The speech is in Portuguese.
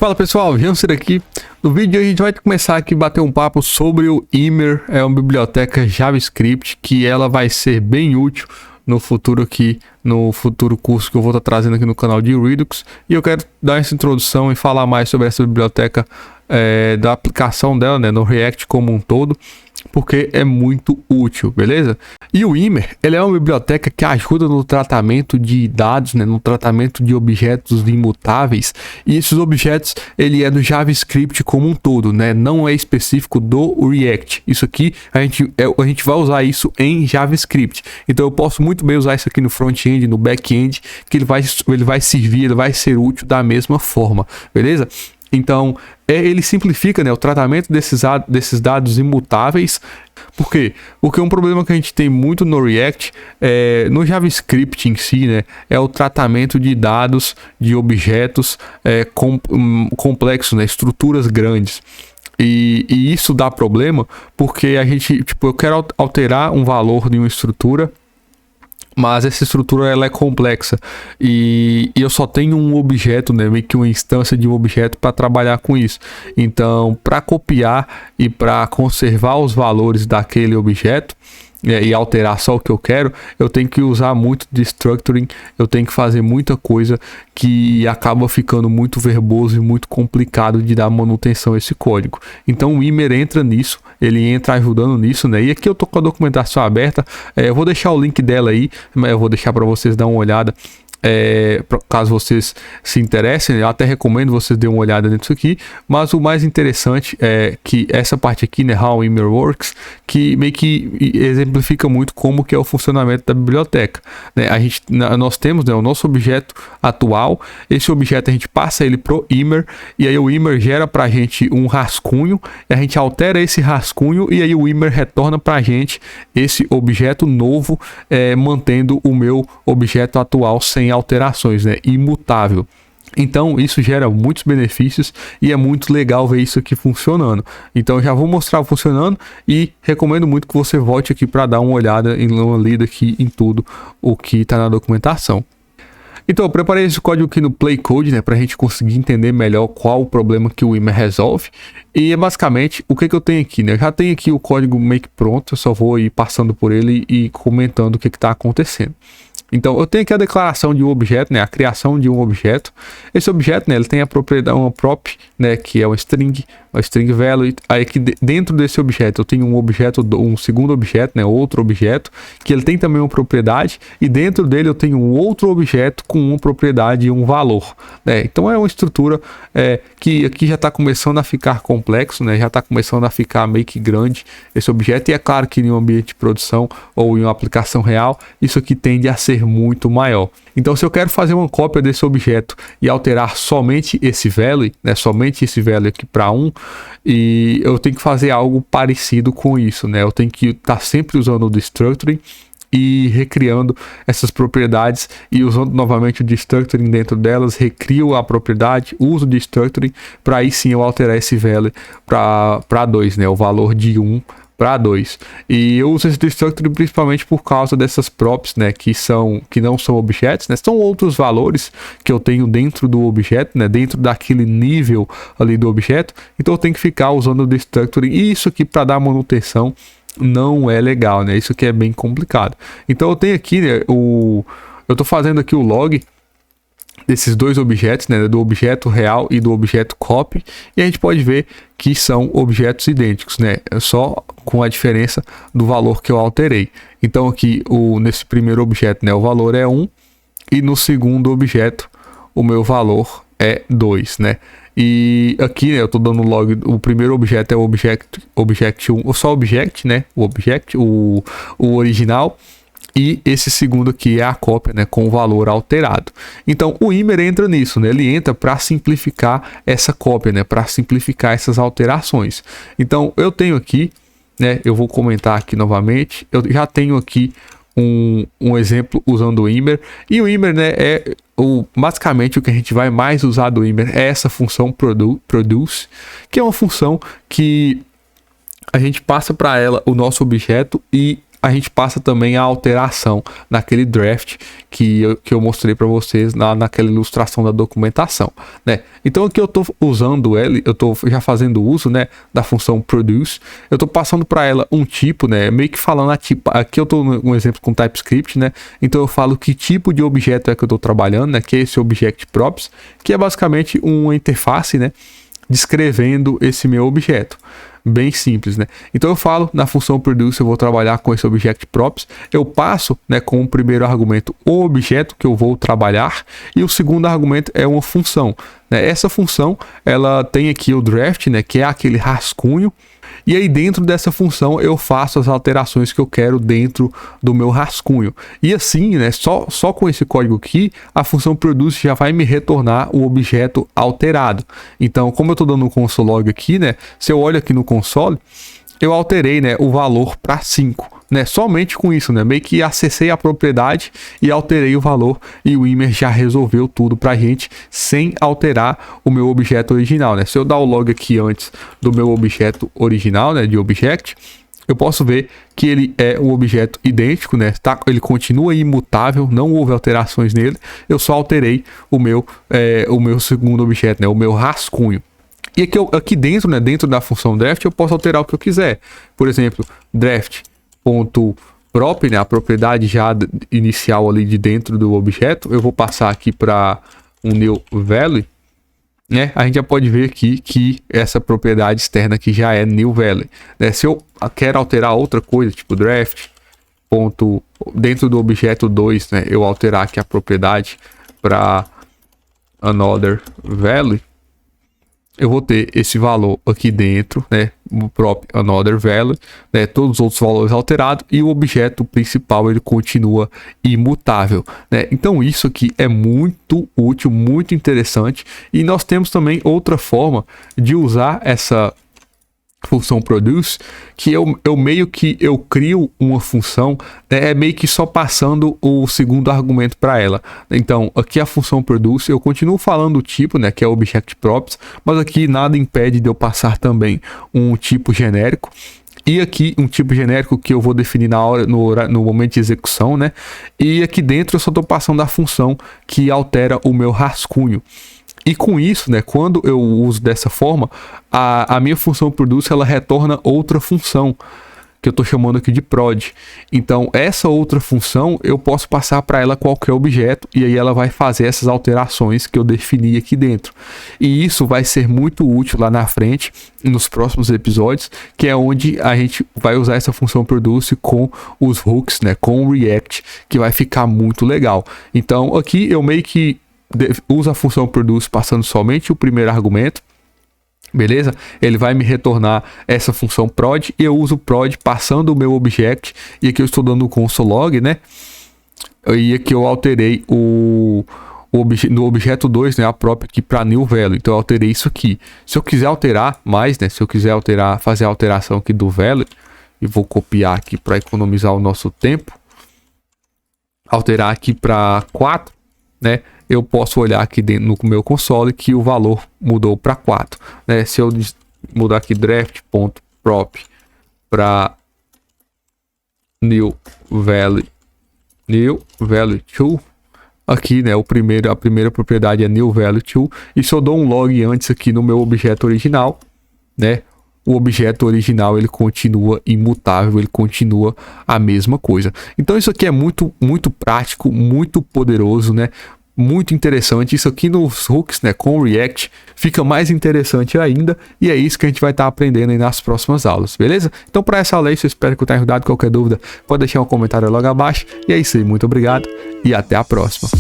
Fala pessoal, Janser aqui. No vídeo de hoje a gente vai começar aqui a bater um papo sobre o Ymer. É uma biblioteca JavaScript que ela vai ser bem útil no futuro aqui, no futuro curso que eu vou estar trazendo aqui no canal de Redux. E eu quero dar essa introdução e falar mais sobre essa biblioteca, da aplicação dela, né, no React como um todo, porque é muito útil, beleza? E o Ymer, ele é uma biblioteca que ajuda no tratamento de dados, né, no tratamento de objetos imutáveis, e esses objetos, ele é do JavaScript como um todo, né, não é específico do React. Isso aqui, a gente vai usar isso em JavaScript, então eu posso muito bem usar isso aqui no front-end, no back-end, que ele vai servir, ele vai ser útil da mesma forma, beleza? Então, ele simplifica, né, o tratamento desses dados imutáveis. Por quê? Porque um problema que a gente tem muito no React, no JavaScript em si, né, é o tratamento de dados, de objetos complexos, né, estruturas grandes. E isso dá problema porque a gente, eu quero alterar um valor de uma estrutura, mas essa estrutura ela é complexa e eu só tenho um objeto, né, meio que uma instância de um objeto para trabalhar com isso. Então, para copiar e para conservar os valores daquele objeto e alterar só o que eu quero, eu tenho que usar muito de structuring, eu tenho que fazer muita coisa que acaba ficando muito verboso e muito complicado de dar manutenção a esse código. Então o Ymer entra nisso, ele entra ajudando nisso, né? E aqui eu tô com a documentação aberta, eu vou deixar o link dela aí, eu vou deixar para vocês dar uma olhada. Caso vocês se interessem, eu até recomendo vocês darem uma olhada nisso aqui, mas o mais interessante é que essa parte aqui, né, How Ymer Works, que meio que exemplifica muito como que é o funcionamento da biblioteca, né? Nós temos, né, o nosso objeto atual, esse objeto a gente passa ele pro Ymer, e aí o Ymer gera pra gente um rascunho, e a gente altera esse rascunho, e aí o Ymer retorna pra gente esse objeto novo, mantendo o meu objeto atual sem alterações, né, imutável. Então isso gera muitos benefícios e é muito legal ver isso aqui funcionando. Então eu já vou mostrar funcionando e recomendo muito que você volte aqui para dar uma olhada e uma lida aqui em tudo o que está na documentação. Então eu preparei esse código aqui no Play Code, né, para a gente conseguir entender melhor qual o problema que o Ymer resolve. E é basicamente o que eu tenho aqui, né? Eu já tenho aqui o código meio que pronto, eu só vou ir passando por ele e comentando o que está acontecendo. Então eu tenho aqui a declaração de um objeto, né, a criação de um objeto. Esse objeto, né, ele tem a propriedade, uma prop, né, que é uma string value. Aí aqui dentro desse objeto eu tenho um segundo objeto, né, outro objeto, que ele tem também uma propriedade, e dentro dele eu tenho um outro objeto com uma propriedade e um valor, né? Então é uma estrutura que aqui já está começando a ficar complexo, né, já está começando a ficar meio que grande esse objeto, e é claro que em um ambiente de produção ou em uma aplicação real, isso aqui tende a ser muito maior. Então se eu quero fazer uma cópia desse objeto e alterar somente esse value, né, somente esse value aqui para 1, e eu tenho que fazer algo parecido com isso, né? Eu tenho que estar sempre usando o destructuring e recriando essas propriedades e usando novamente o destructuring dentro delas, recrio a propriedade, uso o destructuring para aí sim eu alterar esse value para 2, né, o valor de 1 para 2. E eu uso esse destructuring principalmente por causa dessas props, né, que não são objetos, né, são outros valores que eu tenho dentro do objeto, né, dentro daquele nível ali do objeto. Então eu tenho que ficar usando o destructuring, e isso aqui para dar manutenção não é legal, né? Isso aqui é bem complicado. Então eu tenho aqui, né, eu tô fazendo aqui o log desses dois objetos, né, do objeto real e do objeto copy, e a gente pode ver que são objetos idênticos, né, só com a diferença do valor que eu alterei. Então aqui nesse primeiro objeto, né, o valor é 1, e no segundo objeto o meu valor é 2, né? E aqui, né, eu tô dando log, o primeiro objeto é o object 1, só object, né, o original. E esse segundo aqui é a cópia, né, com o valor alterado. Então o Ymer entra nisso, né? Ele entra para simplificar essa cópia, né, para simplificar essas alterações. Então eu tenho aqui, né, eu vou comentar aqui novamente. Eu já tenho aqui um exemplo usando o Ymer, e o Ymer, né, basicamente o que a gente vai mais usar do Ymer é essa função produce, que é uma função que a gente passa para ela o nosso objeto e a gente passa também a alteração naquele draft que eu mostrei para vocês naquela ilustração da documentação, né? Então aqui eu estou usando ele, eu estou já fazendo uso, né, da função produce. Eu estou passando para ela um tipo, né, meio que falando aqui eu estou um exemplo com TypeScript, né? Então eu falo que tipo de objeto é que eu estou trabalhando, né, que é esse object props, que é basicamente uma interface, né, descrevendo esse meu objeto. Bem simples, né? Então eu falo na função produce, eu vou trabalhar com esse object props, eu passo, né, com o primeiro argumento o objeto que eu vou trabalhar e o segundo argumento é uma função, né? Essa função ela tem aqui o draft, né, que é aquele rascunho. E aí dentro dessa função eu faço as alterações que eu quero dentro do meu rascunho. E assim, né, só com esse código aqui, a função produce já vai me retornar o objeto alterado. Então, como eu estou dando um console log aqui, né, se eu olho aqui no console, eu alterei, né, o valor para 5. Né, somente com isso, né, meio que acessei a propriedade e alterei o valor e o Ymer já resolveu tudo pra gente sem alterar o meu objeto original, né? Se eu dar o log aqui antes do meu objeto original, né, de object, eu posso ver que ele é um objeto idêntico, né? Tá, ele continua imutável, não houve alterações nele. Eu só alterei o meu segundo objeto, né, o meu rascunho. E aqui dentro, né, dentro da função draft, eu posso alterar o que eu quiser. Por exemplo, draft.prop, né, a propriedade já inicial ali de dentro do objeto, eu vou passar aqui para um new value, né? A gente já pode ver aqui que essa propriedade externa aqui já é new value, né? Se eu quero alterar outra coisa, tipo draft dentro do objeto 2, né, eu alterar aqui a propriedade para another value, eu vou ter esse valor aqui dentro, né, o próprio another value, né, todos os outros valores alterados e o objeto principal ele continua imutável, né? Então isso aqui é muito útil, muito interessante e nós temos também outra forma de usar essa função produce, que eu meio que eu crio uma função, né, é meio que só passando o segundo argumento para ela. Então aqui a função produce, eu continuo falando o tipo, né, que é object props, mas aqui nada impede de eu passar também um tipo genérico. E aqui um tipo genérico que eu vou definir no momento de execução, né? E aqui dentro eu só estou passando a função que altera o meu rascunho. E com isso, né, quando eu uso dessa forma, a minha função produce, ela retorna outra função, que eu estou chamando aqui de prod. Então, essa outra função, eu posso passar para ela qualquer objeto, e aí ela vai fazer essas alterações que eu defini aqui dentro. E isso vai ser muito útil lá na frente, nos próximos episódios, que é onde a gente vai usar essa função produce com os hooks, né, com o React, que vai ficar muito legal. Então, aqui eu meio que usa a função produce passando somente o primeiro argumento, beleza? Ele vai me retornar essa função prod e eu uso prod passando o meu object, e aqui eu estou dando o console log, né? E aqui eu alterei no objeto 2, né, a própria aqui para new value. Então eu alterei isso aqui. Se eu quiser alterar mais, né, se eu quiser fazer a alteração aqui do value, e vou copiar aqui para economizar o nosso tempo, alterar aqui para 4, né? Eu posso olhar aqui dentro no meu console que o valor mudou para 4, né? Se eu mudar aqui draft.prop para new value 2, aqui, né, a primeira propriedade é new value 2, e se eu dou um log antes aqui no meu objeto original, né, o objeto original ele continua imutável, ele continua a mesma coisa. Então isso aqui é muito prático, muito poderoso, né? Muito interessante. Isso aqui nos hooks, né, com o React fica mais interessante ainda, e é isso que a gente vai estar aprendendo aí nas próximas aulas, beleza? Então para essa aula é isso, eu espero que eu tenha ajudado. Qualquer dúvida pode deixar um comentário logo abaixo, e é isso aí, muito obrigado e até a próxima.